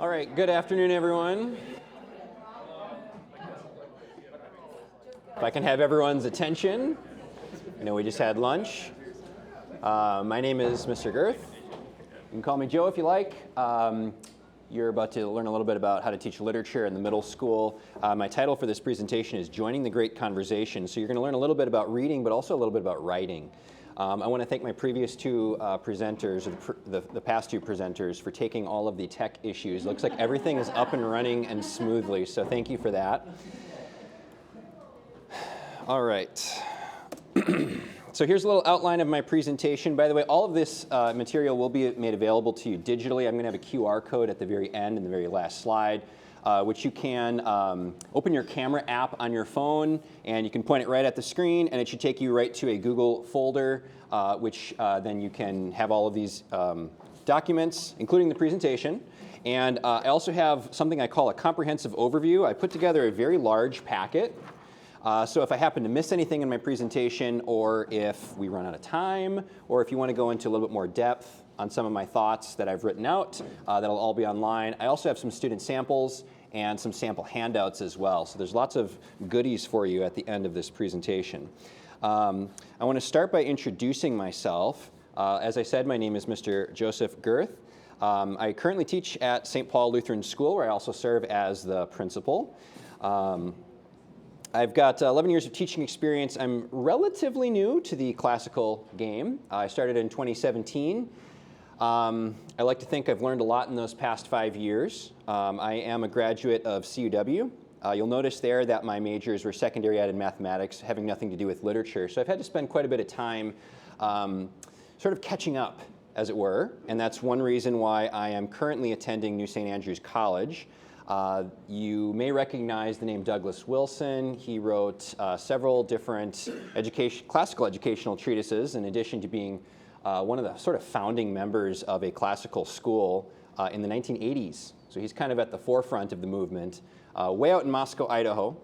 All right, good afternoon, everyone. If I can have everyone's attention. I know we just had lunch. My name is Mr. Gerth. You can call me Joe if you like. You're about to learn a little bit about how to teach literature in the middle school. My title for this presentation is Joining the Great Conversation. So you're going to learn a little bit about reading, but also a little bit about writing. I want to thank my previous two presenters, the past two presenters, for taking all of the tech issues. Looks like everything is up and running and smoothly, so thank you for that. All right. So here's a little outline of my presentation. By the way, all of this material will be made available to you digitally. I'm going to have a QR code at the very end in the very last slide, which you can open your camera app on your phone, and you can point it right at the screen, and it should take you right to a Google folder, which then you can have all of these documents, including the presentation. And I also have something I call a comprehensive overview. I put together a very large packet. So if I happen to miss anything in my presentation, or if we run out of time, or if you want to go into a little bit more depth on some of my thoughts that I've written out, that'll all be online. I also have some student samples and some sample handouts as well. So there's lots of goodies for you at the end of this presentation. I want to start by introducing myself. As I said, my name is Mr. Joseph Gerth. I currently teach at St. Paul Lutheran School, where I also serve as the principal. I've got 11 years of teaching experience. I'm relatively new to the classical game. I started in 2017. I like to think I've learned a lot in those past 5 years. I am a graduate of CUW. You'll notice there that my majors were secondary ed and mathematics, having nothing to do with literature. So I've had to spend quite a bit of time sort of catching up, as it were. And that's one reason why I am currently attending New St. Andrews College. You may recognize the name Douglas Wilson. He wrote several different classical educational treatises, in addition to being one of the sort of founding members of a classical school in the 1980s. So he's kind of at the forefront of the movement, way out in Moscow, Idaho.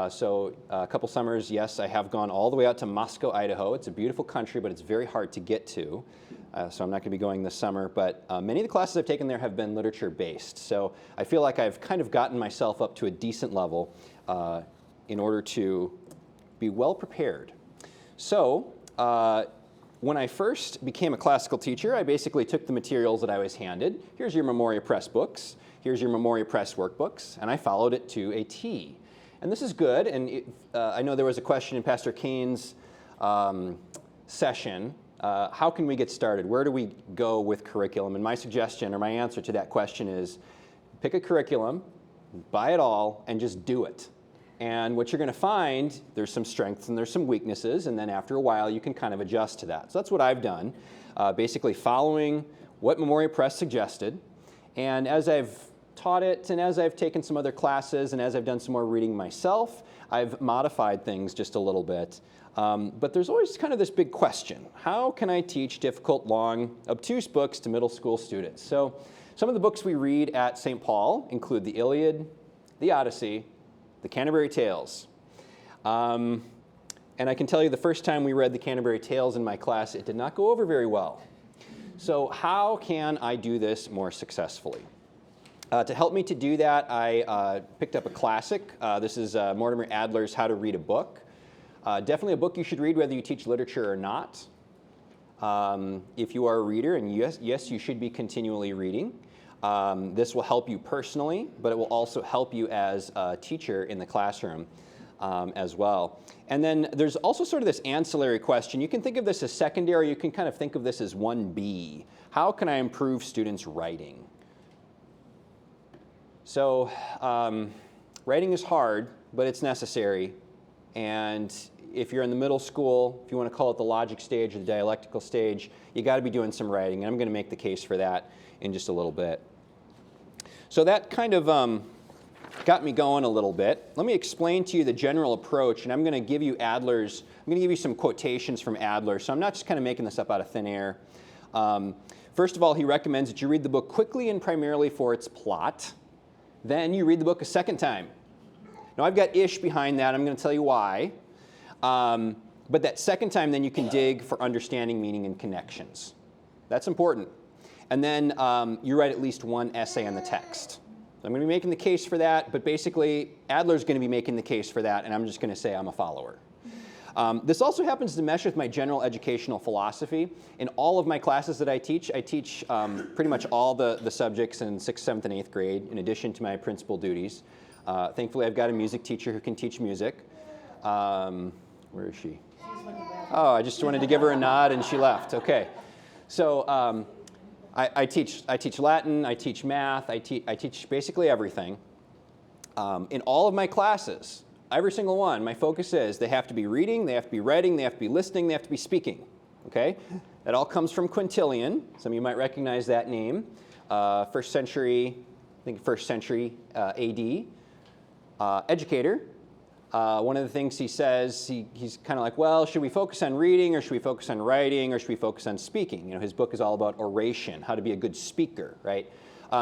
So a couple summers, yes, I have gone all the way out to Moscow, Idaho. It's a beautiful country, but it's very hard to get to. So I'm not going to be going this summer, but many of the classes I've taken there have been literature-based. So I feel like I've kind of gotten myself up to a decent level in order to be well prepared. So when I first became a classical teacher, I basically took the materials that I was handed. Here's your Memoria Press books. Here's your Memoria Press workbooks. And I followed it to a T. And this is good. And I know there was a question in Pastor Kane's session. How can we get started? Where do we go with curriculum? And my suggestion, or my answer to that question is, pick a curriculum, buy it all, and just do it. And what you're going to find, there's some strengths and there's some weaknesses, and then after a while you can kind of adjust to that. So that's what I've done, basically following what Memoria Press suggested. And as I've taught it, and as I've taken some other classes, and as I've done some more reading myself, I've modified things just a little bit. But there's always kind of this big question. How can I teach difficult, long, obtuse books to middle school students? So some of the books we read at St. Paul include the Iliad, the Odyssey, the Canterbury Tales. And I can tell you the first time we read the Canterbury Tales in my class, it did not go over very well. So how can I do this more successfully? To help me to do that, I picked up a classic. This is Mortimer Adler's How to Read a Book. Definitely a book you should read whether you teach literature or not. If you are a reader, and yes, you should be continually reading. This will help you personally, but it will also help you as a teacher in the classroom as well. And then there's also sort of this ancillary question. You can think of this as secondary. You can kind of think of this as 1B. How can I improve students' writing? So writing is hard, but it's necessary. And if you're in the middle school, if you want to call it the logic stage or the dialectical stage, you got to be doing some writing. And I'm going to make the case for that in just a little bit. So that kind of got me going a little bit. Let me explain to you the general approach. And I'm going to give you some quotations from Adler. So I'm not just kind of making this up out of thin air. First of all, he recommends that you read the book quickly and primarily for its plot. Then you read the book a second time. Now, I've got ish behind that. I'm going to tell you why. But that second time, then you can dig for understanding, meaning, and connections. That's important. And then you write at least one essay on the text. So I'm going to be making the case for that, but basically Adler's going to be making the case for that, and I'm just going to say I'm a follower. This also happens to mesh with my general educational philosophy. In all of my classes that I teach pretty much all the subjects in 6th, 7th, and 8th grade, in addition to my principal duties. Thankfully, I've got a music teacher who can teach music. Where is she? Oh, I just wanted to give her a nod, and she left. Okay. So I teach Latin, I teach math, I teach basically everything. In all of my classes, every single one, my focus is they have to be reading, they have to be writing, they have to be listening, they have to be speaking. Okay? That all comes from Quintilian. Some of you might recognize that name. First century AD. Educator. One of the things he says, he's kind of like, well, should we focus on reading, or should we focus on writing, or should we focus on speaking? You know, his book is all about oration, how to be a good speaker, right?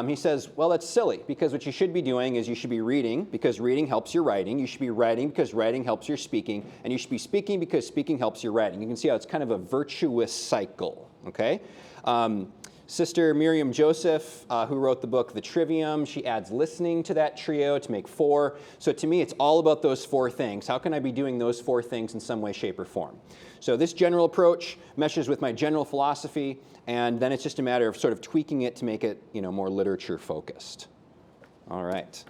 He says, well, that's silly, because what you should be doing is you should be reading, because reading helps your writing. You should be writing, because writing helps your speaking. And you should be speaking, because speaking helps your writing. You can see how it's kind of a virtuous cycle, okay? Sister Miriam Joseph, who wrote the book The Trivium, she adds listening to that trio to make 4. So to me, it's all about those 4 things. How can I be doing those 4 things in some way, shape, or form? So this general approach meshes with my general philosophy, and then it's just a matter of sort of tweaking it to make it, you know, more literature focused. All right.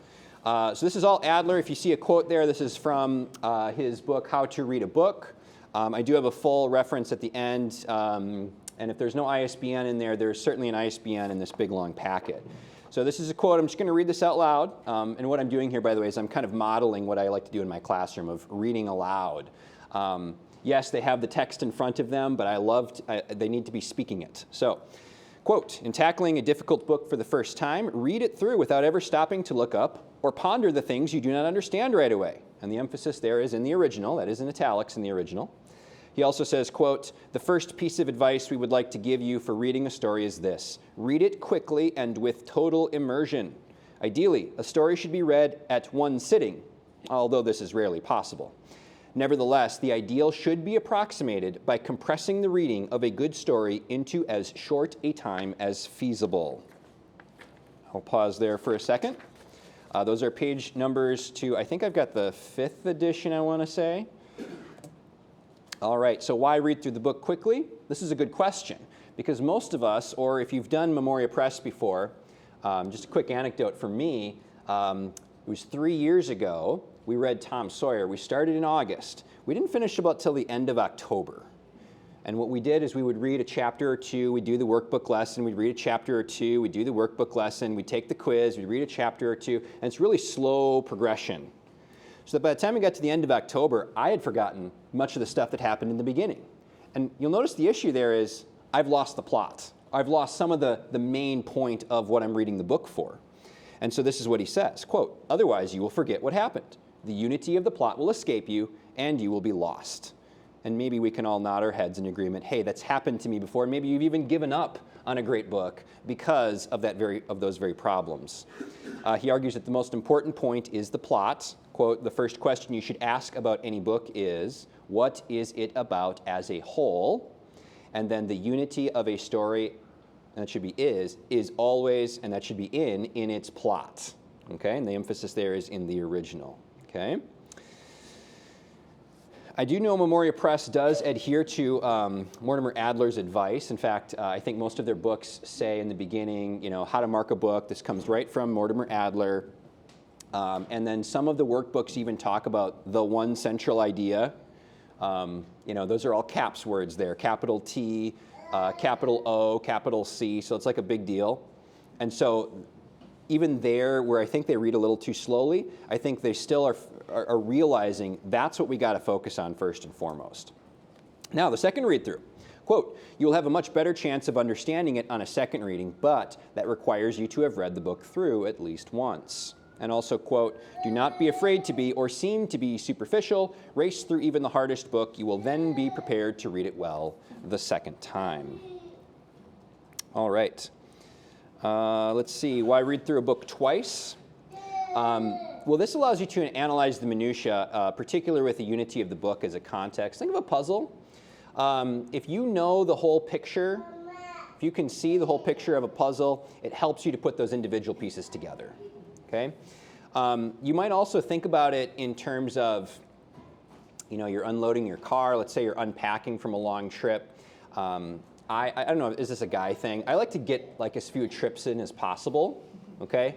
So this is all Adler. If you see a quote there, this is from his book, How to Read a Book. I do have a full reference at the end. And if there's no ISBN in there, there's certainly an ISBN in this big, long packet. So this is a quote. I'm just going to read this out loud. And what I'm doing here, by the way, is I'm kind of modeling what I like to do in my classroom of reading aloud. Yes, they have the text in front of them, but they need to be speaking it. So, quote, in tackling a difficult book for the first time, read it through without ever stopping to look up or ponder the things you do not understand right away. And the emphasis there is in the original. That is in italics in the original. He also says, quote, the first piece of advice we would like to give you for reading a story is this. Read it quickly and with total immersion. Ideally, a story should be read at one sitting, although this is rarely possible. Nevertheless, the ideal should be approximated by compressing the reading of a good story into as short a time as feasible. I'll pause there for a second. Those are page numbers to, I think I've got the 5th edition, I want to say. All right, so why read through the book quickly? This is a good question, because most of us, or if you've done Memoria Press before, just a quick anecdote for me, it was 3 years ago, we read Tom Sawyer. We started in August. We didn't finish about till the end of October. And what we did is we would read a chapter or two, we'd do the workbook lesson, we'd read a chapter or two, we'd do the workbook lesson, we'd take the quiz, we'd read a chapter or two, and it's really slow progression. So that by the time we got to the end of October, I had forgotten much of the stuff that happened in the beginning. And you'll notice the issue there is I've lost the plot. I've lost some of the main point of what I'm reading the book for. And so this is what he says, quote, otherwise you will forget what happened. The unity of the plot will escape you, and you will be lost. And maybe we can all nod our heads in agreement, hey, that's happened to me before. Maybe you've even given up on a great book because of those very problems. He argues that the most important point is the plot. Quote, the first question you should ask about any book is, what is it about as a whole? And then the unity of a story, and that should be is always, and that should be in its plot. Okay, and the emphasis there is in the original. Okay. I do know Memoria Press does adhere to Mortimer Adler's advice. In fact, I think most of their books say in the beginning, you know, how to mark a book. This comes right from Mortimer Adler. And then some of the workbooks even talk about the one central idea. You know, those are all caps words there, capital T, capital O, capital C, so it's like a big deal. And so even there, where I think they read a little too slowly, I think they still are realizing that's what we got to focus on first and foremost. Now, the second read-through. Quote, you will have a much better chance of understanding it on a second reading, but that requires you to have read the book through at least once. And also, quote, do not be afraid to be or seem to be superficial. Race through even the hardest book. You will then be prepared to read it well the second time. All right. Let's see, why read through a book twice? Well, this allows you to analyze the minutia, particularly with the unity of the book as a context. Think of a puzzle. If you know the whole picture If you can see the whole picture of a puzzle, it helps you to put those individual pieces together, okay? You might also think about it in terms of, you're unloading your car. Let's say you're unpacking from a long trip. I don't know, is this a guy thing? I like to get like as few trips in as possible, okay?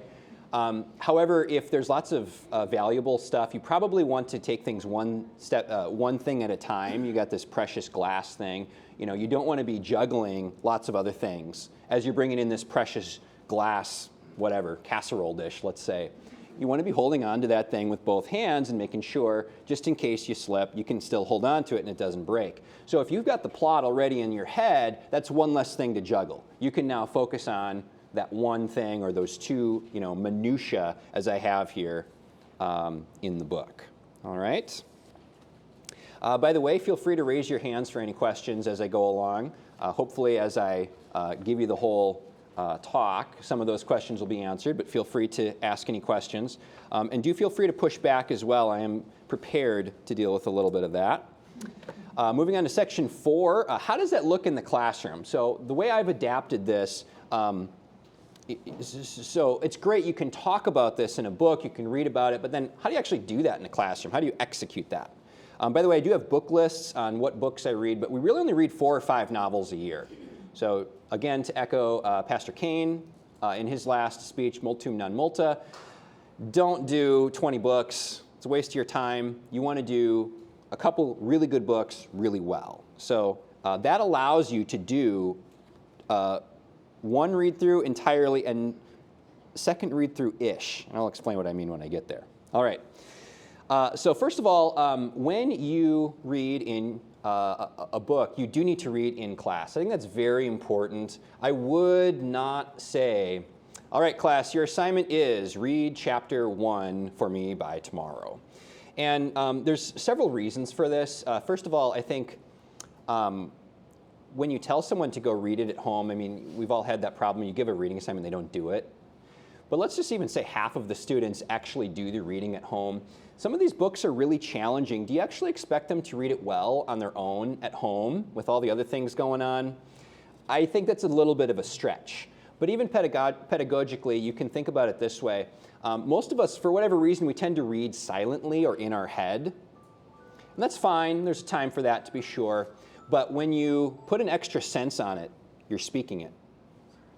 However, if there's lots of valuable stuff, you probably want to take things one thing at a time. You got this precious glass thing. You don't want to be juggling lots of other things as you're bringing in this precious glass, whatever, casserole dish, let's say. You want to be holding on to that thing with both hands and making sure, just in case you slip, you can still hold on to it and it doesn't break. So if you've got the plot already in your head, that's one less thing to juggle. You can now focus on that one thing or those two, minutia, as I have here in the book. All right? By the way, feel free to raise your hands for any questions as I go along. Hopefully, as I give you the whole talk, some of those questions will be answered, but feel free to ask any questions. And do feel free to push back as well. I am prepared to deal with a little bit of that. Moving on to section 4, how does that look in the classroom? So the way I've adapted this, so it's great, you can talk about this in a book, you can read about it, but then how do you actually do that in a classroom? How do you execute that? By the way, I do have book lists on what books I read, but we really only read 4 or 5 novels a year. So again, to echo Pastor Kane in his last speech, multum non multa, don't do 20 books. It's a waste of your time. You want to do a couple really good books really well. So that allows you to do one read-through entirely and second read-through-ish. And I'll explain what I mean when I get there. All right. So first of all, when you read in a book, you do need to read in class. I think that's very important. I would not say, all right, class, your assignment is read chapter 1 for me by tomorrow. And there's several reasons for this. First of all, I think when you tell someone to go read it at home, I mean, we've all had that problem. You give a reading assignment, they don't do it. But let's just even say half of the students actually do the reading at home. Some of these books are really challenging. Do you actually expect them to read it well on their own at home with all the other things going on? I think that's a little bit of a stretch. But even pedagogically, you can think about it this way. Most of us, for whatever reason, we tend to read silently or in our head. And that's fine. There's time for that, to be sure. But when you put an extra sense on it, you're speaking it.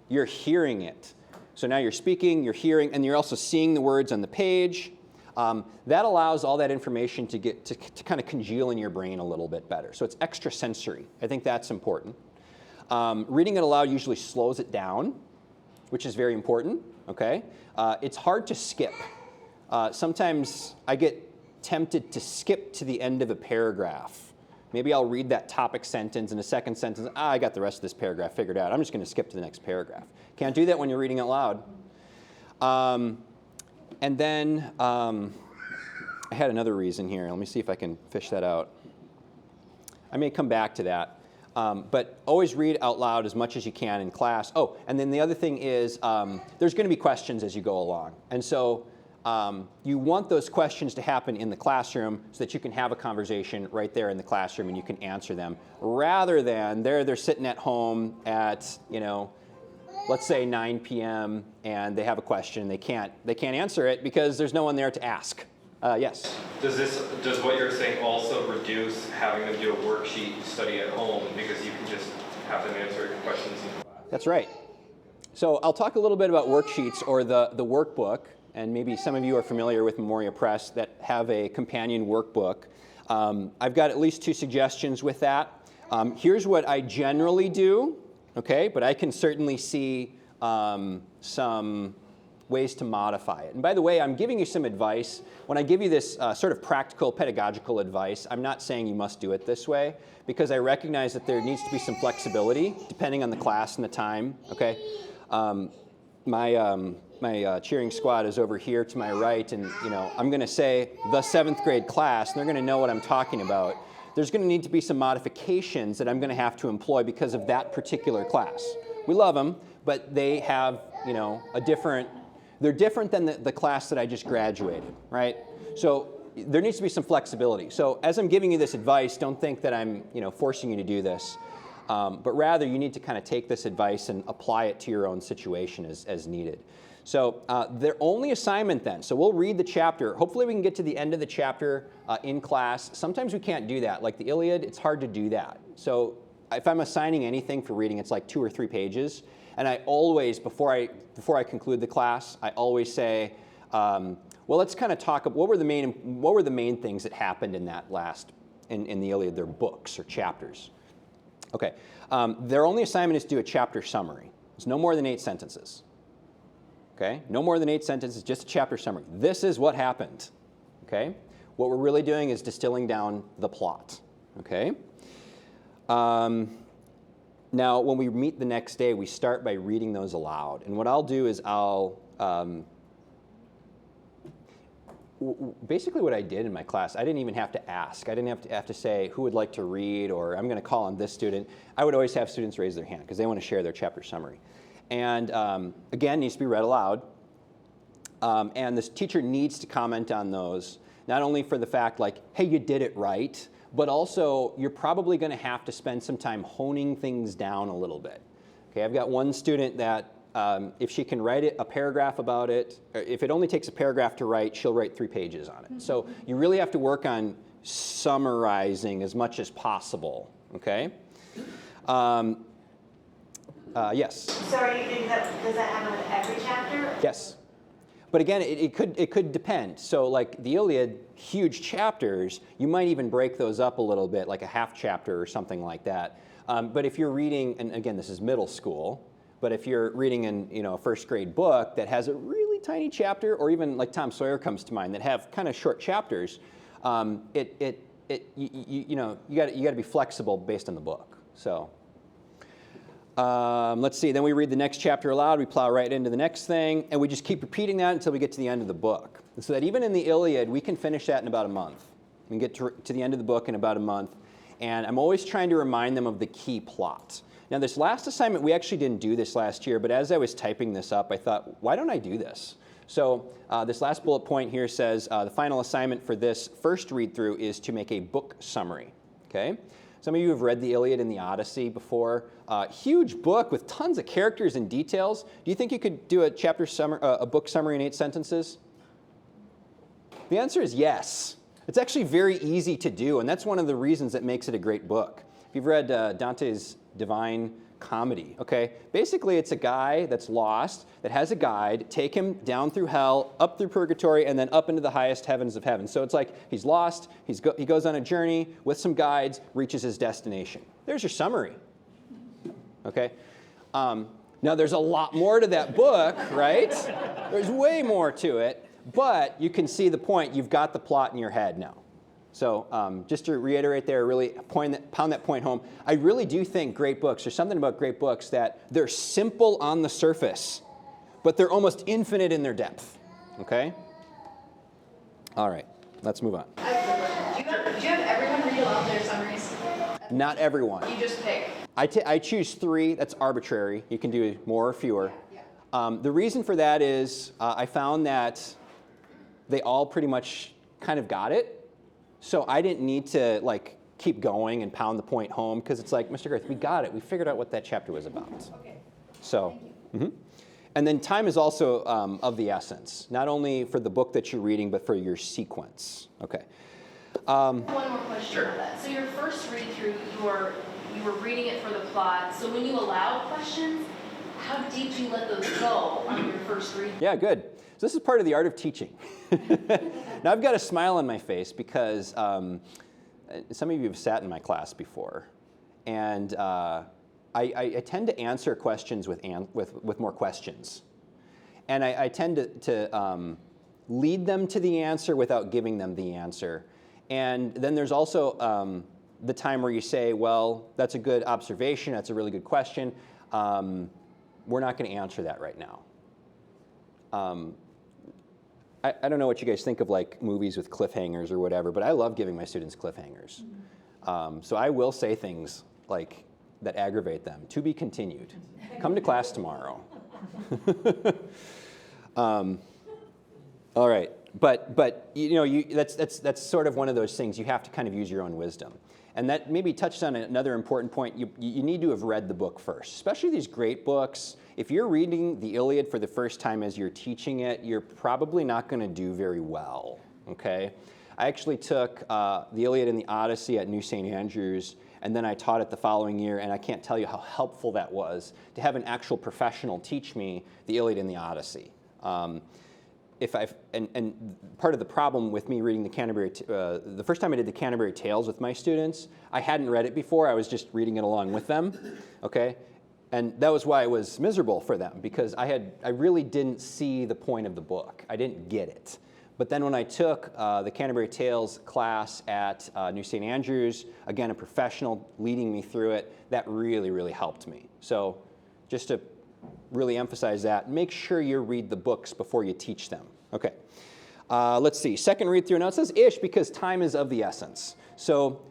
You're hearing it. So now you're speaking, you're hearing, and you're also seeing the words on the page. That allows all that information to get to kind of congeal in your brain a little bit better. So it's extra sensory. I think that's important. Reading it aloud usually slows it down, which is very important. Okay, it's hard to skip. Sometimes I get tempted to skip to the end of a paragraph. Maybe I'll read that topic sentence and a second sentence. I got the rest of this paragraph figured out. I'm just going to skip to the next paragraph. Can't do that when you're reading it loud. And then I had another reason here. Let me see if I can fish that out. I may come back to that. But always read out loud as much as you can in class. Oh, and then the other thing is there's going to be questions as you go along. And so you want those questions to happen in the classroom so that you can have a conversation right there in the classroom and you can answer them, rather than they're sitting at home at, let's say 9 p.m. and they have a question. They can't answer it because there's no one there to ask. Yes? Does what you're saying also reduce having them do a worksheet study at home because you can just have them answer questions in class? That's right. So I'll talk a little bit about worksheets or the workbook. And maybe some of you are familiar with Memoria Press that have a companion workbook. I've got at least 2 suggestions with that. Here's what I generally do, okay? But I can certainly see some ways to modify it. And by the way, I'm giving you some advice. When I give you this sort of practical pedagogical advice, I'm not saying you must do it this way, because I recognize that there needs to be some flexibility depending on the class and the time, okay? My cheering squad is over here to my right, and I'm going to say the 7th grade class, and they're going to know what I'm talking about. There's going to need to be some modifications that I'm going to have to employ because of that particular class. We love them, but they have they're different than the class that I just graduated, right? So there needs to be some flexibility. So as I'm giving you this advice, don't think that I'm forcing you to do this. but rather you need to kind of take this advice and apply it to your own situation as needed. So their only assignment then, so we'll read the chapter. Hopefully we can get to the end of the chapter in class. Sometimes we can't do that. Like the Iliad, it's hard to do that. So if I'm assigning anything for reading, it's like 2 or 3 pages. And I always, before I conclude the class, I always say, well, let's kind of talk about what were the main things that happened in that in the Iliad, their books or chapters. Okay, their only assignment is to do a chapter summary. It's no more than 8 sentences. Okay, no more than 8 sentences, just a chapter summary. This is what happened. Okay, what we're really doing is distilling down the plot. Okay. Now, when we meet the next day, we start by reading those aloud. And what I'll do is basically what I did in my class, I didn't even have to ask. I didn't have to say who would like to read or I'm going to call on this student. I would always have students raise their hand because they want to share their chapter summary. And again, needs to be read aloud. And this teacher needs to comment on those, not only for the fact like, hey, you did it right, but also you're probably going to have to spend some time honing things down a little bit. Okay, I've got one student that if she can write a paragraph about it, or if it only takes a paragraph to write, she'll write 3 pages on it. So you really have to work on summarizing as much as possible, okay? Yes? So are you thinking does that happen with every chapter? Yes. But again, it could depend. So like the Iliad, huge chapters, you might even break those up a little bit, like a half chapter or something like that. But if you're reading, and again, this is middle school, but if you're reading in a first grade book that has a really tiny chapter, or even like Tom Sawyer comes to mind, that have kind of short chapters, you got to be flexible based on the book. So. Let's see, then we read the next chapter aloud, we plow right into the next thing, and we just keep repeating that until we get to the end of the book. So that even in the Iliad, we can finish that in about a month. We can get to the end of the book in about a month. And I'm always trying to remind them of the key plot. Now this last assignment, we actually didn't do this last year, but as I was typing this up, I thought, why don't I do this? So this last bullet point here says, the final assignment for this first read-through is to make a book summary, okay? Some of you have read the Iliad and the Odyssey before. Huge book with tons of characters and details. Do you think you could do a book summary in 8 sentences? The answer is yes. It's actually very easy to do, and that's one of the reasons that makes it a great book. If you've read Dante's Divine Comedy, okay? Basically, it's a guy that's lost, that has a guide, take him down through hell, up through purgatory, and then up into the highest heavens of heaven. So it's like he's lost, he goes on a journey with some guides, reaches his destination. There's your summary, okay? Now, there's a lot more to that book, right? There's way more to it, but you can see the point. You've got the plot in your head now. So just to reiterate there, really pound that point home, I really do think great books, there's something about great books that they're simple on the surface, but they're almost infinite in their depth, okay? All right, let's move on. Do you have everyone read aloud their summaries? Not everyone. You just pick. I choose 3, that's arbitrary. You can do more or fewer. Yeah. The reason for that is I found that they all pretty much kind of got it. So I didn't need to like keep going and pound the point home because it's like, Mr. Gerth, we got it. We figured out what that chapter was about. Okay. So, and then time is also of the essence, not only for the book that you're reading, but for your sequence. Okay. One more question on that. So your first read through, you were reading it for the plot. So when you allow questions, how deep do you let those go on your first read? Yeah, good. So this is part of the art of teaching. Now I've got a smile on my face because some of you have sat in my class before, and I tend to answer questions with more questions, and I tend to lead them to the answer without giving them the answer. And then there's also the time where you say, well, that's a good observation, that's a really good question. We're not going to answer that right now. I don't know what you guys think of like movies with cliffhangers or whatever, but I love giving my students cliffhangers. So I will say things like that aggravate them. To be continued. Come to class tomorrow. All right. But that's sort of one of those things. You have to kind of use your own wisdom. And that maybe touches on another important point. You need to have read the book first, especially these great books. If you're reading the Iliad for the first time as you're teaching it, you're probably not going to do very well, okay? I actually took the Iliad and the Odyssey at New St. Andrews, and then I taught it the following year, and I can't tell you how helpful that was to have an actual professional teach me the Iliad and the Odyssey. And part of the problem with me reading the Canterbury, the first time I did the Canterbury Tales with my students, I hadn't read it before. I was just reading it along with them, okay? And that was why it was miserable for them, because I really didn't see the point of the book. I didn't get it. But then when I took the Canterbury Tales class at New St. Andrews, again, a professional leading me through it, that really, really helped me. So just to really emphasize that, make sure you read the books before you teach them. Okay, let's see, second read through. Now it says ish because time is of the essence. So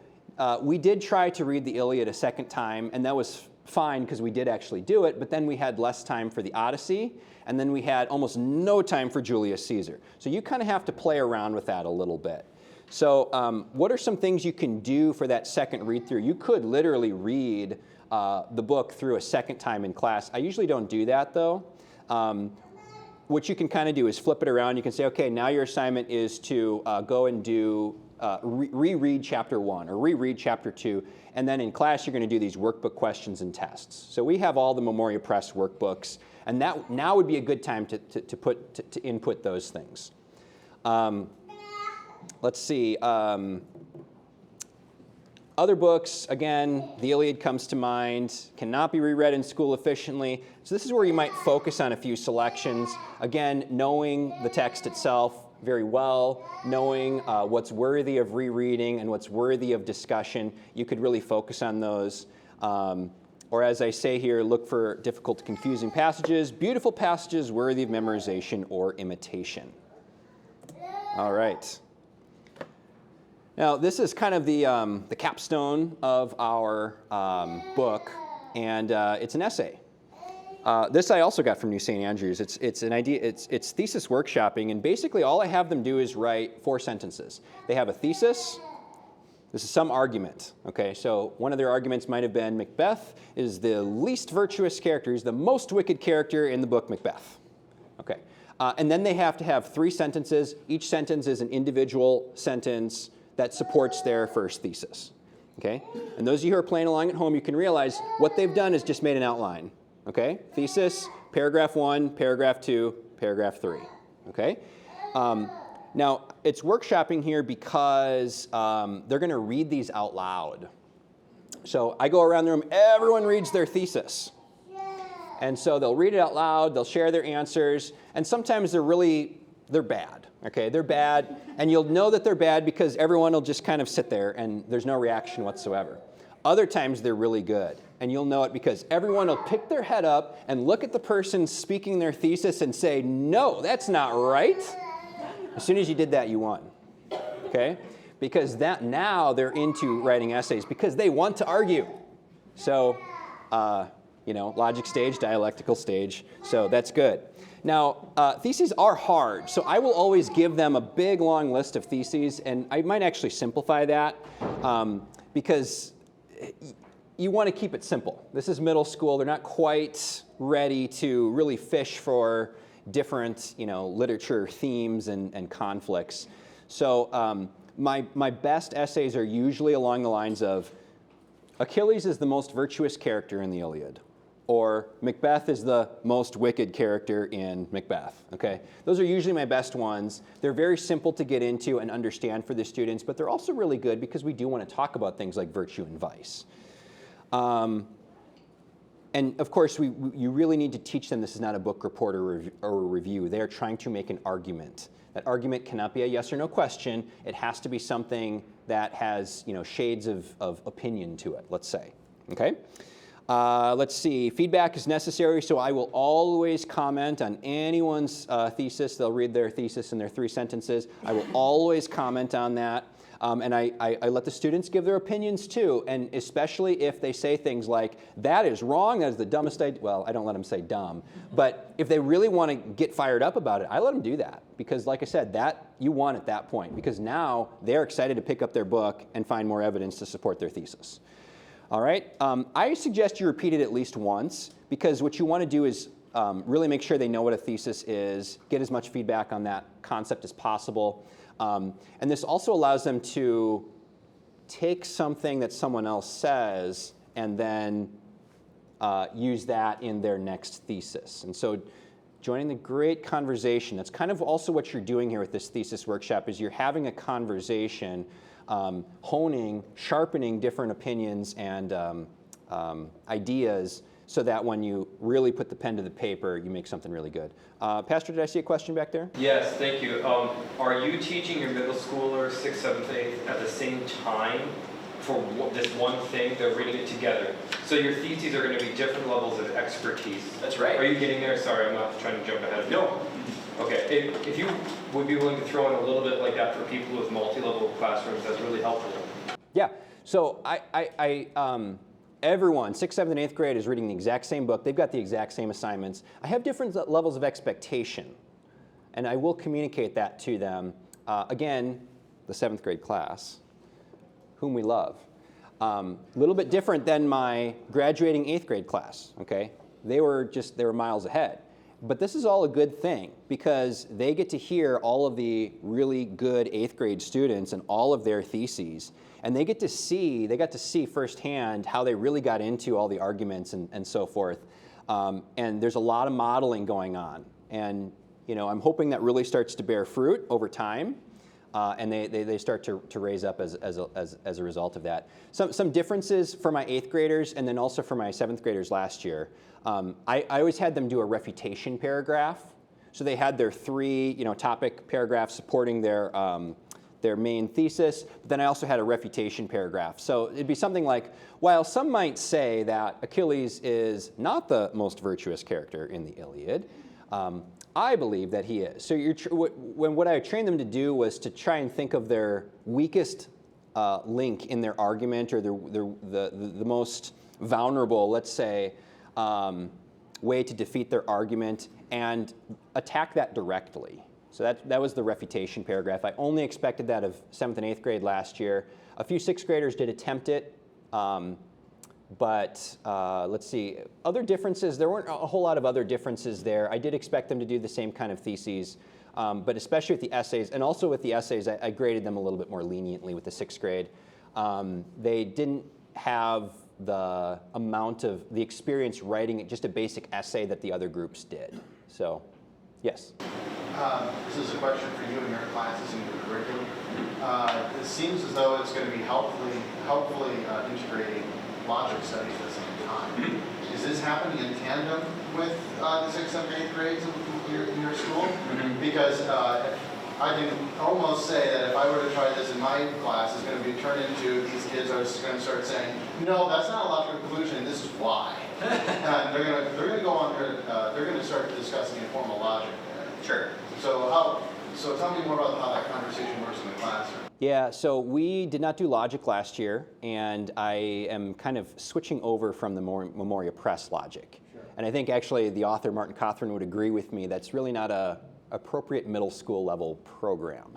we did try to read the Iliad a second time, and that was fine because we did actually do it, but then we had less time for the Odyssey, and then we had almost no time for Julius Caesar. So you kind of have to play around with that a little bit. So what are some things you can do for that second read through? You could literally read the book through a second time in class. I usually don't do that though. What you can kind of do is flip it around. You can say, okay, now your assignment is to go and do reread chapter 1 or reread chapter 2, and then in class you're going to do these workbook questions and tests. So we have all the Memoria Press workbooks, and that now would be a good time to input those things. Let's see. Other books, again, the Iliad comes to mind, cannot be reread in school efficiently. So this is where you might focus on a few selections. Again, knowing the text itself very well, knowing what's worthy of rereading and what's worthy of discussion, you could really focus on those. Or as I say here, look for difficult, confusing passages, beautiful passages worthy of memorization or imitation. All right. Now, this is kind of the capstone of our book, and it's an essay. This I also got from New St. Andrews. It's an idea. It's thesis workshopping, and basically all I have them do is write 4 sentences. They have a thesis. This is some argument. Okay, so one of their arguments might have been Macbeth is the least virtuous character. He's the most wicked character in the book Macbeth. Okay, and then they have to have 3 sentences. Each sentence is an individual sentence that supports their first thesis, okay? And those of you who are playing along at home, you can realize what they've done is just made an outline, okay? Thesis, paragraph 1, paragraph 2, paragraph 3, okay? Now, it's workshopping here because they're going to read these out loud. So I go around the room, everyone reads their thesis. And so they'll read it out loud, they'll share their answers, and sometimes they're bad. Okay, they're bad, and you'll know that they're bad because everyone will just kind of sit there and there's no reaction whatsoever. Other times they're really good, and you'll know it because everyone will pick their head up and look at the person speaking their thesis and say, no, that's not right. As soon as you did that, you won, okay? Because now they're into writing essays because they want to argue. So, logic stage, dialectical stage, so that's good. Now, theses are hard, so I will always give them a big, long list of theses, and I might actually simplify that because you want to keep it simple. This is middle school. They're not quite ready to really fish for different, literature themes and conflicts. So my best essays are usually along the lines of Achilles is the most virtuous character in the Iliad, or Macbeth is the most wicked character in Macbeth, okay? Those are usually my best ones. They're very simple to get into and understand for the students, but they're also really good because we do want to talk about things like virtue and vice. And of course, you really need to teach them this is not a book report or a review. They are trying to make an argument. That argument cannot be a yes or no question. It has to be something that has shades of opinion to it, let's say, okay? Let's see, feedback is necessary, so I will always comment on anyone's thesis. They'll read their thesis in their 3 sentences. I will always comment on that. And I let the students give their opinions too, and especially if they say things like, that is wrong, that is the dumbest idea. Well, I don't let them say dumb, but if they really want to get fired up about it, I let them do that. Because like I said, that you won at that point, because now they're excited to pick up their book and find more evidence to support their thesis. All right, I suggest you repeat it at least once, because what you want to do is really make sure they know what a thesis is, get as much feedback on that concept as possible. And this also allows them to take something that someone else says and then use that in their next thesis. And so joining the great conversation, that's kind of also what you're doing here with this thesis workshop, is you're having a conversation, honing, sharpening different opinions and ideas, so that when you really put the pen to the paper, you make something really good. Pastor, did I see a question back there? Yes, thank you. Are you teaching your middle schoolers, 6th, 7th, 8th at the same time for this one thing? They're reading it together. So your theses are going to be different levels of expertise. That's right. Are you getting there? Sorry, I'm not trying to jump ahead of you. No. Okay, if you would be willing to throw in a little bit like that for people with multi-level classrooms, that's really helpful. Yeah, so everyone, 6th, 7th, and 8th grade is reading the exact same book. They've got the exact same assignments. I have different levels of expectation, and I will communicate that to them. Again, the 7th grade class, whom we love. A little bit different than my graduating 8th grade class, okay? They were miles ahead. But this is all a good thing, because they get to hear all of the really good 8th grade students and all of their theses, and they got to see firsthand how they really got into all the arguments and so forth. And there's a lot of modeling going on. And I'm hoping that really starts to bear fruit over time. And they start to raise up as a result of that. Some differences for my 8th graders and then also for my 7th graders last year. I always had them do a refutation paragraph. So they had their 3 topic paragraphs supporting their main thesis, but then I also had a refutation paragraph. So it'd be something like, while some might say that Achilles is not the most virtuous character in the Iliad, I believe that he is. So what I trained them to do was to try and think of their weakest link in their argument, or the most vulnerable, let's say, way to defeat their argument, and attack that directly. So that was the refutation paragraph. I only expected that of 7th and 8th grade last year. A few 6th graders did attempt it. But let's see, other differences, there weren't a whole lot of other differences there. I did expect them to do the same kind of theses, but especially with the essays, and also with the essays, I graded them a little bit more leniently with the 6th grade. They didn't have the amount of the experience writing just a basic essay that the other groups did. So, yes? This is a question for you and your classes and your curriculum. It seems as though it's going to be helpfully integrating logic studies at the same time. Is this happening in tandem with the 6th, 7th, 8th grades in your school? Because I can almost say that if I were to try this in my class, it's going to be turned into these kids are just going to start saying, no, that's not a logical conclusion, this is why. And they're going to go on there, they're going to start discussing informal logic there. Sure. So tell me more about how that conversation works in the classroom. Yeah, so we did not do logic last year, and I am kind of switching over from the Memoria Press logic. Sure. And I think actually the author, Martin Cawthron, would agree with me that's really not a appropriate middle school level program.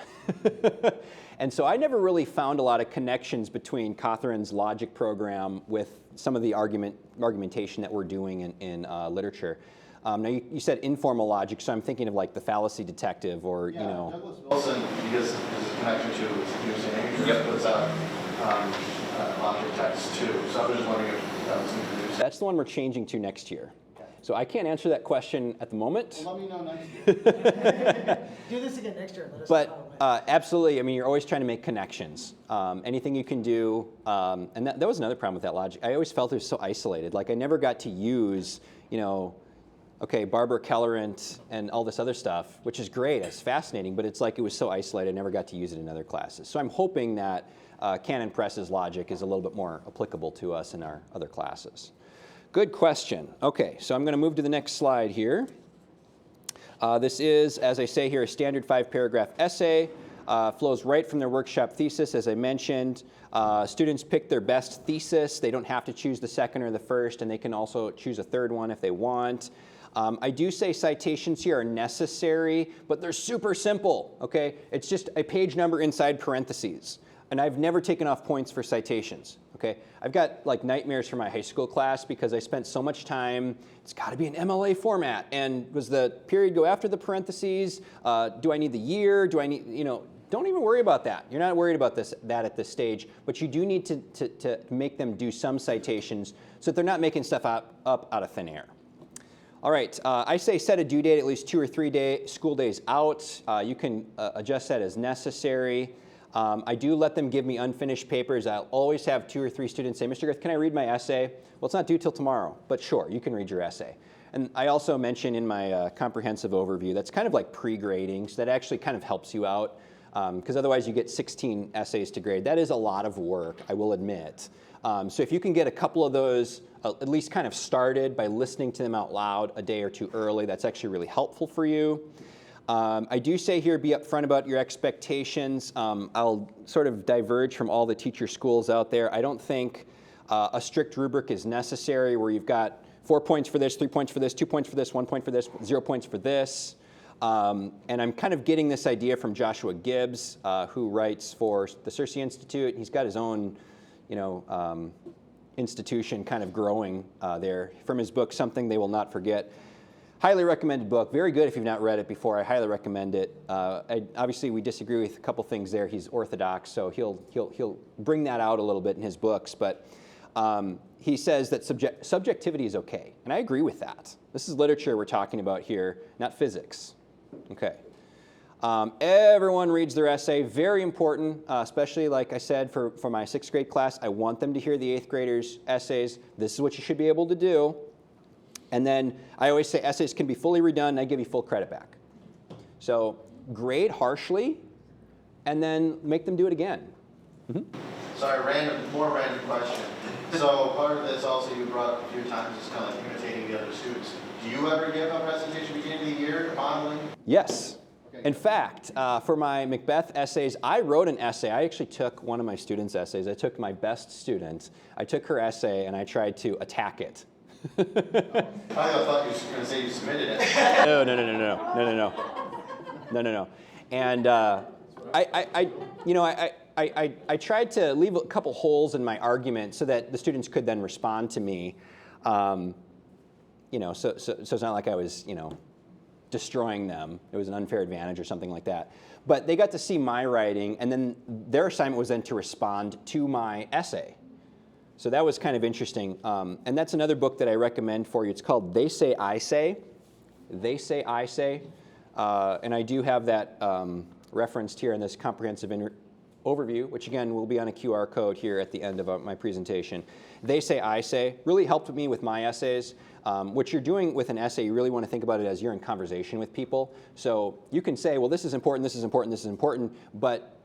And so I never really found a lot of connections between Cawthron's logic program with some of the argumentation that we're doing in literature. Now you said informal logic, so I'm thinking of like the fallacy detective, or Douglas Wilson, because there's a connection to St. puts out logic texts too. So I was just wondering if that was introduced. That's the one we're changing to next year. So I can't answer that question at the moment. Well, let me know next year. Do this again next year and let us But know. absolutely, I mean, you're always trying to make connections. Anything you can do, and that was another problem with that logic. I always felt it was so isolated. Like I never got to use, okay, Barbara Kellerant and all this other stuff, which is great, it's fascinating, but it's like it was so isolated, I never got to use it in other classes. So I'm hoping that Canon Press's logic is a little bit more applicable to us in our other classes. Good question. Okay, so I'm going to move to the next slide here. This is, as I say here, a standard 5-paragraph essay. Flows right from their workshop thesis, as I mentioned. Students pick their best thesis. They don't have to choose the second or the first, and they can also choose a third one if they want. I do say citations here are necessary, but they're super simple, okay? It's just a page number inside parentheses. And I've never taken off points for citations, okay? I've got like nightmares for my high school class because I spent so much time, it's gotta be an MLA format. And does the period go after the parentheses? Do I need the year? Do I need, don't even worry about that. You're not worried about that at this stage, but you do need to make them do some citations so that they're not making stuff up out of thin air. All right, I say set a due date at least 2 or 3 school days out. You can adjust that as necessary. I do let them give me unfinished papers. I'll always have 2 or 3 students say, Mr. Gerth, can I read my essay? Well, it's not due till tomorrow, but sure, you can read your essay. And I also mention in my comprehensive overview, that's kind of like pre-grading, so that actually kind of helps you out, because otherwise you get 16 essays to grade. That is a lot of work, I will admit. So if you can get a couple of those at least kind of started by listening to them out loud a day or 2 early, that's actually really helpful for you. I do say here, be upfront about your expectations. I'll sort of diverge from all the teacher schools out there. I don't think a strict rubric is necessary where you've got 4 points for this, 3 points for this, 2 points for this, 1 point for this, 0 points for this. And I'm kind of getting this idea from Joshua Gibbs, who writes for the Circe Institute. He's got his own, institution kind of growing there. From his book, Something They Will Not Forget. Highly recommended book. Very good if you've not read it before. I highly recommend it. Obviously, we disagree with a couple things there. He's Orthodox, so he'll bring that out a little bit in his books. But he says that subjectivity is okay, and I agree with that. This is literature we're talking about here, not physics. Okay. Everyone reads their essay. Very important, especially like I said for my 6th grade class. I want them to hear the 8th graders' essays. This is what you should be able to do. And then I always say essays can be fully redone, and I give you full credit back. So grade harshly, and then make them do it again. Mm-hmm. Sorry, more random question. So part of this also you brought up a few times is kind of like imitating the other students. Do you ever give a presentation at the beginning of the year, modeling? Yes. Okay. In fact, for my Macbeth essays, I wrote an essay. I actually took one of my students' essays. I took my best student. I took her essay, and I tried to attack it. I thought you were going to say you submitted it. No. And I tried to leave a couple holes in my argument so that the students could then respond to me. So it's not like I was, destroying them. It was an unfair advantage or something like that. But they got to see my writing, and then their assignment was then to respond to my essay. So that was kind of interesting. And that's another book that I recommend for you. It's called They Say, I Say. They Say, I Say. And I do have that referenced here in this comprehensive overview, which again will be on a QR code here at the end of my presentation. They Say, I Say really helped me with my essays. What you're doing with an essay, you really want to think about it as you're in conversation with people. So you can say, well, this is important, this is important, this is important, but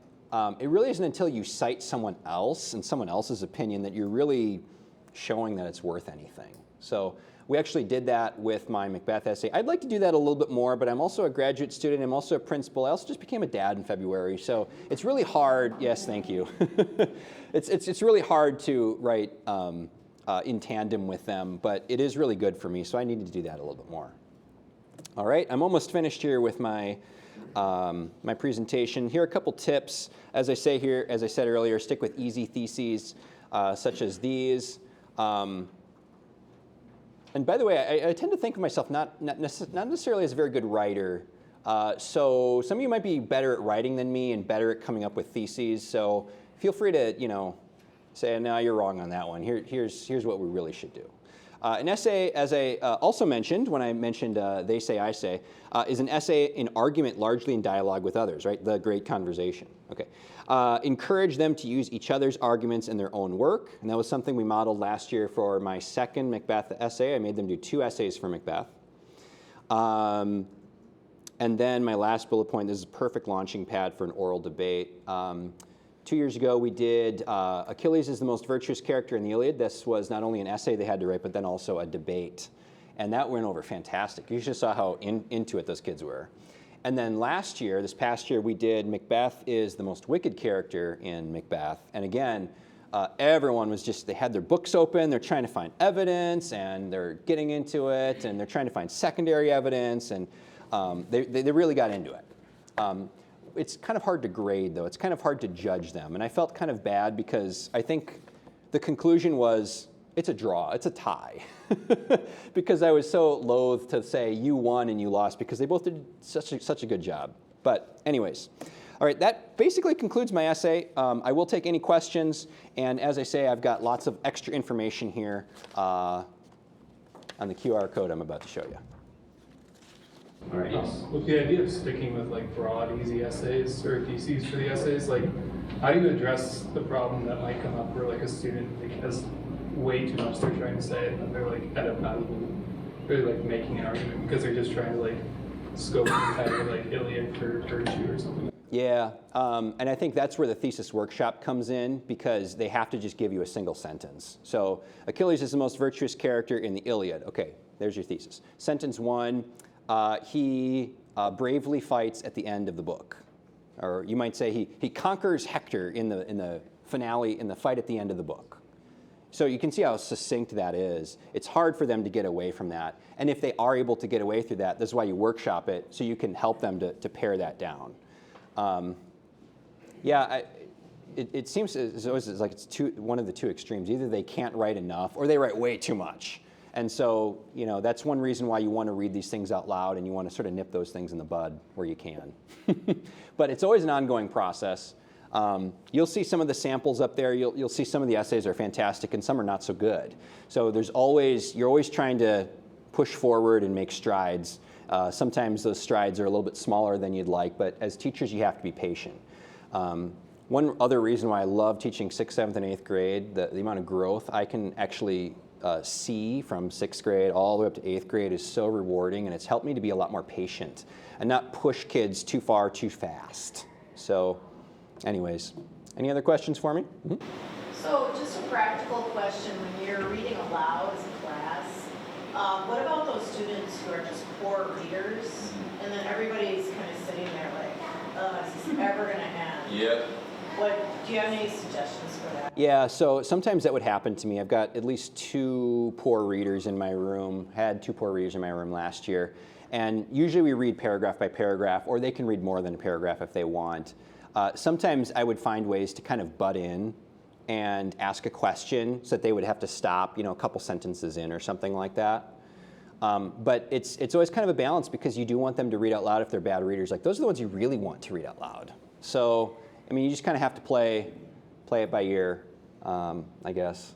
it really isn't until you cite someone else and someone else's opinion that you're really showing that it's worth anything. So we actually did that with my Macbeth essay. I'd like to do that a little bit more, but I'm also a graduate student. I'm also a principal. I also just became a dad in February. So it's really hard. Yes, thank you. It's really hard to write in tandem with them, but it is really good for me. So I needed to do that a little bit more. All right, I'm almost finished here with my my presentation. Here are a couple tips. As I say here, as I said earlier, stick with easy theses such as these. And by the way, I tend to think of myself not necessarily as a very good writer. So some of you might be better at writing than me and better at coming up with theses. So feel free to say, no, you're wrong on that one. Here's what we really should do. An essay, as I also mentioned when I mentioned They Say, I Say, is an essay in argument largely in dialogue with others, right? The great conversation. Okay. Encourage them to use each other's arguments in their own work. And that was something we modeled last year for my second Macbeth essay. I made them do 2 essays for Macbeth. And then my last bullet point, this is a perfect launching pad for an oral debate. 2 years ago, we did Achilles is the most virtuous character in the Iliad. This was not only an essay they had to write, but then also a debate. And that went over fantastic. You just saw how into it those kids were. And then this past year, we did Macbeth is the most wicked character in Macbeth. And again, everyone was just, they had their books open, they're trying to find evidence, and they're getting into it, and they're trying to find secondary evidence, and they really got into it. It's kind of hard to grade, though. It's kind of hard to judge them. And I felt kind of bad because I think the conclusion was, it's a draw, it's a tie. Because I was so loath to say you won and you lost because they both did such a good job. But anyways, all right, that basically concludes my essay. I will take any questions. And as I say, I've got lots of extra information here on the QR code I'm about to show you. All right. With the idea of sticking with like broad, easy essays or theses for the essays, like how do you address the problem that might come up where like a student like has way too much they're trying to say and then they're like end up not even really like making an argument because they're just trying to like scope the entire like Iliad for virtue or something? Yeah, and I think that's where the thesis workshop comes in because they have to just give you a single sentence. So Achilles is the most virtuous character in the Iliad. Okay, there's your thesis. Sentence 1. He bravely fights at the end of the book. Or you might say he conquers Hector in the finale, in the fight at the end of the book. So you can see how succinct that is. It's hard for them to get away from that. And if they are able to get away through that, this is why you workshop it, so you can help them to pare that down. It seems as always like it's one of the two extremes. Either they can't write enough or they write way too much. And so, that's one reason why you want to read these things out loud and you want to sort of nip those things in the bud where you can. But it's always an ongoing process. You'll see some of the samples up there. You'll see some of the essays are fantastic and some are not so good. So you're always trying to push forward and make strides. Sometimes those strides are a little bit smaller than you'd like, but as teachers, you have to be patient. One other reason why I love teaching 6th, 7th, and 8th grade, the amount of growth I can actually see from 6th grade all the way up to 8th grade is so rewarding, and it's helped me to be a lot more patient and not push kids too far too fast. So anyways, any other questions for me? Mm-hmm. So just a practical question, when you're reading aloud as a class, what about those students who are just poor readers, and then everybody's kind of sitting there like, is this ever going to end? Yep. Do you have any suggestions for that? Yeah, so sometimes that would happen to me. I've got at least 2 poor readers in my room, had 2 poor readers in my room last year. And usually we read paragraph by paragraph, or they can read more than a paragraph if they want. Sometimes I would find ways to kind of butt in and ask a question so that they would have to stop, a couple sentences in or something like that. But it's always kind of a balance because you do want them to read out loud if they're bad readers. Like those are the ones you really want to read out loud. So, you just kind of have to play it by ear, I guess.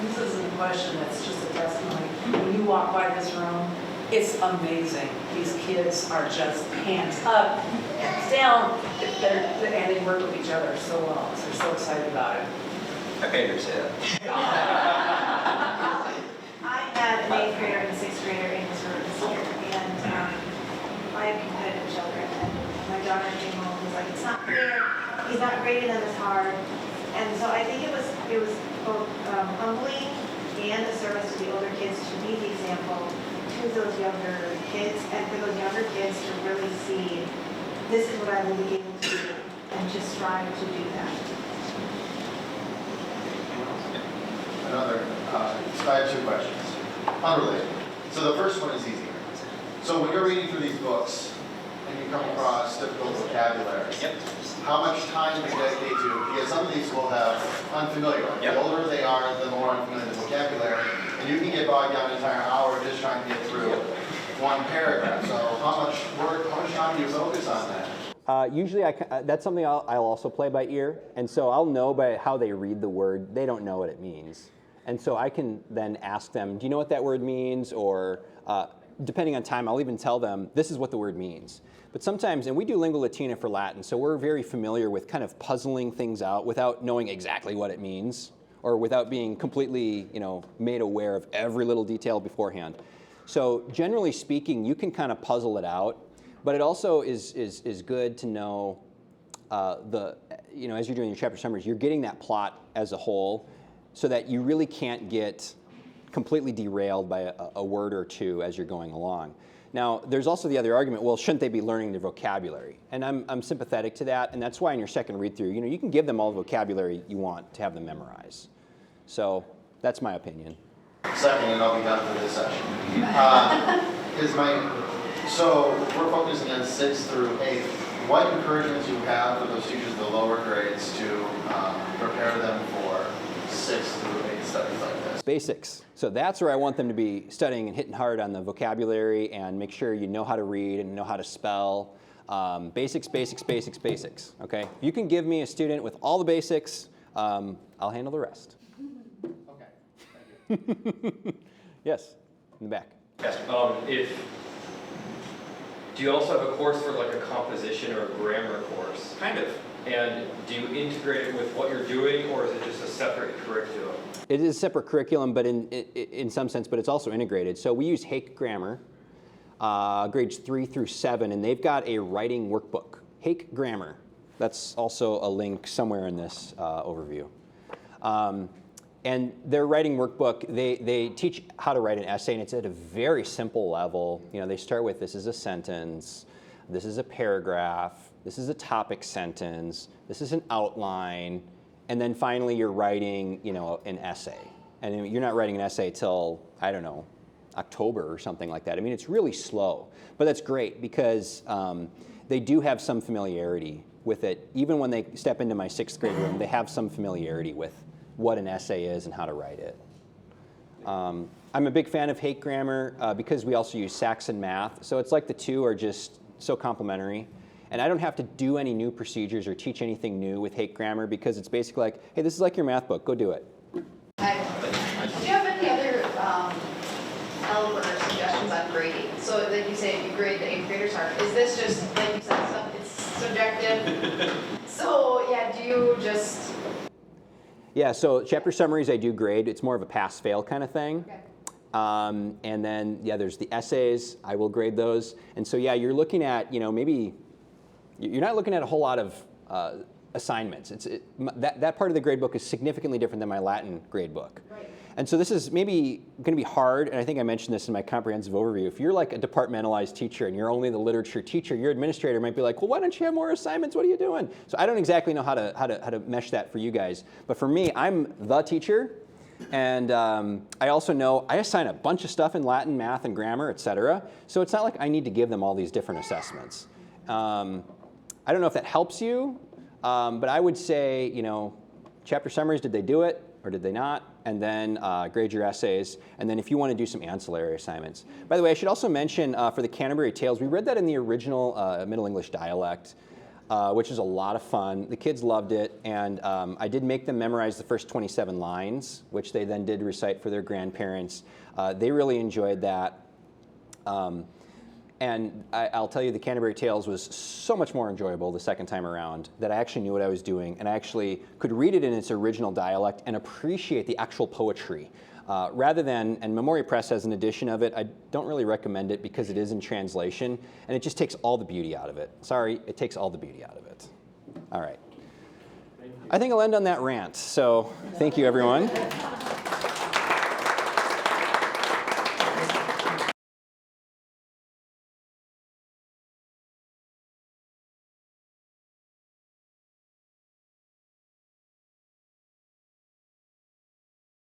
This isn't a question, that's just a testimony. When you walk by this room, it's amazing. These kids are just hands up, hands down, and they work with each other so well. So they're so excited about it. I paid her to say that. I had an 8th grader and a 6th grader in this room this year, and I have competitive children, and my daughter came home and was like, it's not fair, he's not grading them as hard. And so I think it was both humbling and a service to the older kids to be the example to those younger kids, and for those younger kids to really see, this is what I will be able to do, and to strive to do that. So I have 2 questions, unrelated. So the first one is easier. So when you're reading through these books and you come across difficult vocabulary, how much time do you dedicate to? Because some of these will have unfamiliar. The older they are, the more unfamiliar the vocabulary. And you can get bogged down an entire hour just trying to get through one paragraph. So how much time do you focus on that? Usually that's something I'll also play by ear. And so I'll know by how they read the word, they don't know what it means. And so I can then ask them, do you know what that word means? Or depending on time, I'll even tell them, this is what the word means. But sometimes, and we do lingua latina for Latin, so we're very familiar with kind of puzzling things out without knowing exactly what it means, or without being completely, made aware of every little detail beforehand. So generally speaking, you can kind of puzzle it out, but it also is good to know as you're doing your chapter summaries, you're getting that plot as a whole so that you really can't get completely derailed by a word or two as you're going along. Now, there's also the other argument, well, shouldn't they be learning their vocabulary? And I'm sympathetic to that, and that's why in your second read-through, you can give them all the vocabulary you want to have them memorize. So that's my opinion. Second, and I'll be done for this session. So we're focusing on 6th through 8th. What encouragement do you have for those teachers, the lower grades, to prepare them for 6th through 8th studies like this? Basics. So that's where I want them to be studying and hitting hard on the vocabulary and make sure you know how to read and know how to spell. Basics, basics, basics, basics. Okay? You can give me a student with all the basics. I'll handle the rest. Okay. Thank you. Yes, in the back. Yes. Do you also have a course for like a composition or a grammar course? Kind of. And do you integrate it with what you're doing, or is it just a separate curriculum? It is a separate curriculum, but in some sense, but it's also integrated. So we use Hake Grammar, grades 3 through 7, and they've got a writing workbook. Hake Grammar. That's also a link somewhere in this overview. And their writing workbook, they teach how to write an essay, and it's at a very simple level. They start with, this is a sentence, this is a paragraph, this is a topic sentence, this is an outline, and then finally you're writing, an essay. And you're not writing an essay till, I don't know, October or something like that. I mean, it's really slow, but that's great because they do have some familiarity with it. Even when they step into my 6th grade room, they have some familiarity with what an essay is and how to write it. I'm a big fan of Hake Grammar because we also use Saxon Math. So it's like the two are just so complementary. And I don't have to do any new procedures or teach anything new with Hake Grammar because it's basically like, hey, this is like your math book, go do it. Do you have any other help or suggestions on grading? So like you say, you grade the 8th graders hard. Is this just, like you said, stuff, it's subjective? So yeah, do you just... Yeah, so chapter summaries I do grade. It's more of a pass-fail kind of thing. Okay. And then, there's the essays. I will grade those. And so, you're looking at, maybe, you're not looking at a whole lot of assignments. That part of the grade book is significantly different than my Latin grade book. Right. And so this is maybe going to be hard, and I think I mentioned this in my comprehensive overview. If you're like a departmentalized teacher and you're only the literature teacher, your administrator might be like, well, why don't you have more assignments? What are you doing? So I don't exactly know how to mesh that for you guys. But for me, I'm the teacher, and I also know I assign a bunch of stuff in Latin, math, and grammar, et cetera. So it's not like I need to give them all these different assessments. I don't know if that helps you, but I would say, chapter summaries, did they do it or did they not? And then grade your essays, and then if you want to do some ancillary assignments. By the way, I should also mention for the Canterbury Tales, we read that in the original Middle English dialect, which is a lot of fun. The kids loved it, and I did make them memorize the first 27 lines, which they then did recite for their grandparents. They really enjoyed that. And I'll tell you, the Canterbury Tales was so much more enjoyable the second time around that I actually knew what I was doing, and I actually could read it in its original dialect and appreciate the actual poetry. Rather than, and Memoria Press has an edition of it, I don't really recommend it because it is in translation, and it just takes all the beauty out of it. Sorry, it takes all the beauty out of it. All right. I think I'll end on that rant, so thank you, everyone.